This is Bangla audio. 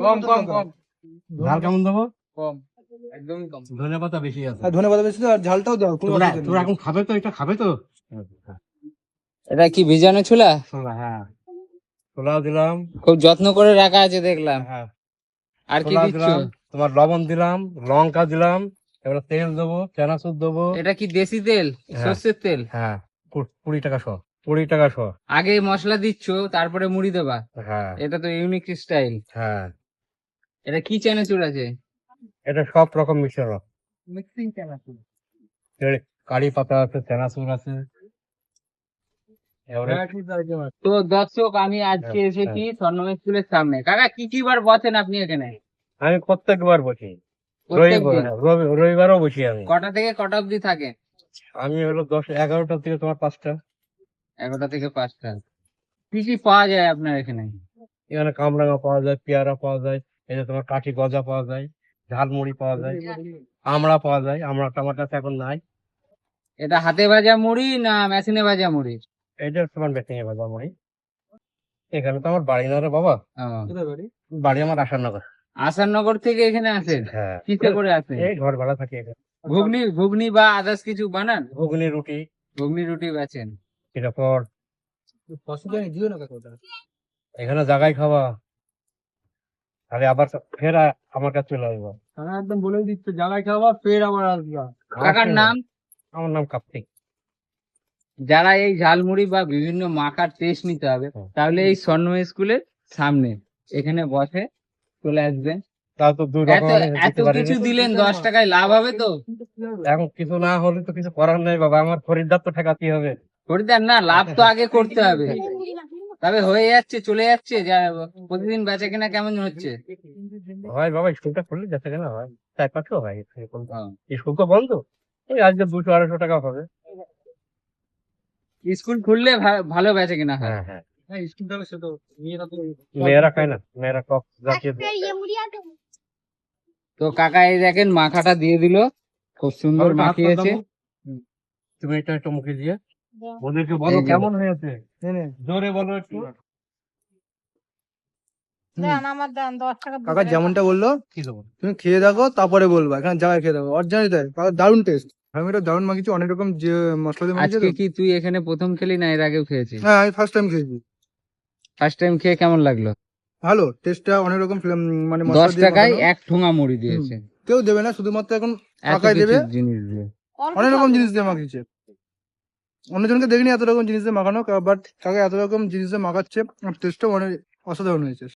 কম কম কম ঝাল কেমন দেবো? কম একদমই কম। ধনেপাতা বেশি আছে। আর ধনেপাতা বেশি তো, আর ঝালটাও দাও, কোনো তোমরা অসুবিধা তোমরা নেই। এখন খাবে তো, এটা খাবে তো? এটা কি ভিজানো ছোলা? ছোলা, হ্যাঁ, ছোলাও দিলাম। খুব যত্ন করে রাখা আছে দেখলাম। হ্যাঁ, আর কি ছোলা দিচ্ছ? দিলাম, তোমার লবণ দিলাম, লঙ্কা দিলাম, এবার তেল দেবো, চানাচুর দেবো। এটা কি দেশি তেল, হ্যাঁ। সর্ষের তেল? হ্যাঁ, 20 টাকা শ, 20 টাকা শ। আগে মশলা দিচ্ছ তারপরে মুড়ি দেবা? হ্যাঁ এটা তো ইউনিক স্টাইল। হ্যাঁ, এটা কি চানাচুর আছে? এটা সব রকম মিশ্রণ। মিক্সিং চানাচুর। কারি পাতা আছে, চানাচুর আছে। এবারে তো দর্শক, আমি আজকে হ্যাঁ, এসেছি স্বর্ণমেশ স্কুলের সামনে। কাকা কি কি বার বসেন আপনি এখানে? আমি প্রত্যেকবার বসি, প্রত্যেকদিন? রবিবারও বসি আমি। কটা থেকে কটা অবধি থাকে? আমি হলো 11টা থেকে তোমার 5টা। 11টা থেকে 5টা। কি কি পাওয়া যায় আপনার এখানে? এখানে কামরাঙা পাওয়া যায়, পেয়ারা পাওয়া যায়, এই যে তোমার কাঠি গজা পাওয়া যায়, ঝালমুড়ি পাওয়া যায়, আমড়া পাওয়া যায়। আমড়া টামাটা এখন নাই। এটা হাতে ভাজা মুড়ি না মেশিনে ভাজা মুড়ি? এটা তোমার বেকিং এ ভাজা মুড়ি। এখানে তো আমার বাড়ি না রে বাবা, ও, কোথায় বাড়ি? বাড়ি আমার আসাননগর। আসাননগর থেকে এখানে আসেন? হ্যাঁ, কিসে করে আসেন? এই ঘর ভাড়া থাকি এখানে। ঘুগনি ঘুগনি বা আদার্স কিছু বানান? ঘুগনি রুটি, ঘুগনি রুটি বেচেন? এরপর অসুবিধা নেই, দিও না কাকা ওটা। এখানে জায়গায় খাওয়া, তাহলে আবার ফের আমার কাছে চলে আসবো। কাকা একদম বলে দিচ্ছে, জায়গায় খাওয়া ফের আবার আসবা। কাকার নাম? আমার নাম কার্তিক। যারা এই ঝালমুড়ি বা বিভিন্ন মাখার টেস্ট নিতে হবে, তাহলে এই স্বর্ণময় স্কুলের সামনে এখানে বসে চলে আসবেন। তাও তো 2 এত রকম এত কিছু দিলেন, 10 টাকায় লাভ হবে তো? এখন কিছু না হলে তো কিছু করার নেই বাবা, আমার খরিদ্দার তো ঠেকাতেই হবে। খরিদ্দার না, লাভ তো আগে করতে হবে। তবে হয়ে যাচ্ছে, চলে যাচ্ছে, যা প্রতিদিন বেচা কেনা কেমন হচ্ছে? হয় বাবা, স্কুলটা খুললে যাচ্ছে কেন হয়, 4-500 হয়। ও, স্কুল তো বন্ধ, ওই আজকে 200-250 টাকা হবে। স্কুল খুললে ভালো বেচা কেনা হয়। হ্যাঁ হ্যাঁ, হ্যাঁ, স্কুল তাহলে সে তো মেয়েরা তো মেয়েরা খায় না, মেয়েরা টক জাতীয় তো কাকা এই দেখেন মাখাটা দিয়ে দিল, খুব সুন্দর হাত পা মাখিয়েছে। দাও। তুমি এটা একটু মুখে দিয়ে ওদেরকে বলো এই যে। কেমন হয়েছে, নে নে। জোরে বলো একটু। কাকা যেমনটা বললো কি দেবো? তুমি খেয়ে দেখো, তারপরে বলবা। এখানে জায়গায় খেয়ে দেখো, অরিজিনাল তাই, কাকা দারুণ টেস্ট। আমি এটা দারুণ মাখিয়েছি, অনেক রকম যে মশলা দিয়ে মাখিয়েছি আজকে তো। কি তুই এখানে প্রথম খেলি না এর আগেও খেয়েছিস? হ্যাঁ, আমি ফার্স্ট টাইম খেয়েছি। ফার্স্ট টাইম খেয়ে কেমন লাগলো? ভালো টেস্টটা, অনেক রকম মানে 10 মশলা দিয়ে টাকায় মাখানো। এক ঠোঙা মুড়ি দিয়েছে। কেউ দেবে না, শুধুমাত্র এখন এত কাকাই কিছু দেবে। জিনিস দিয়ে। অনেক রকম জিনিস দিয়ে মাখিয়েছে, অন্যজনকে দেখিনি এত রকম জিনিস দিয়ে মাখানো, বাট কাকা এত রকম জিনিস দিয়ে মাখাচ্ছে, টেস্টটাও অনেক অসাধারণ হয়েছে।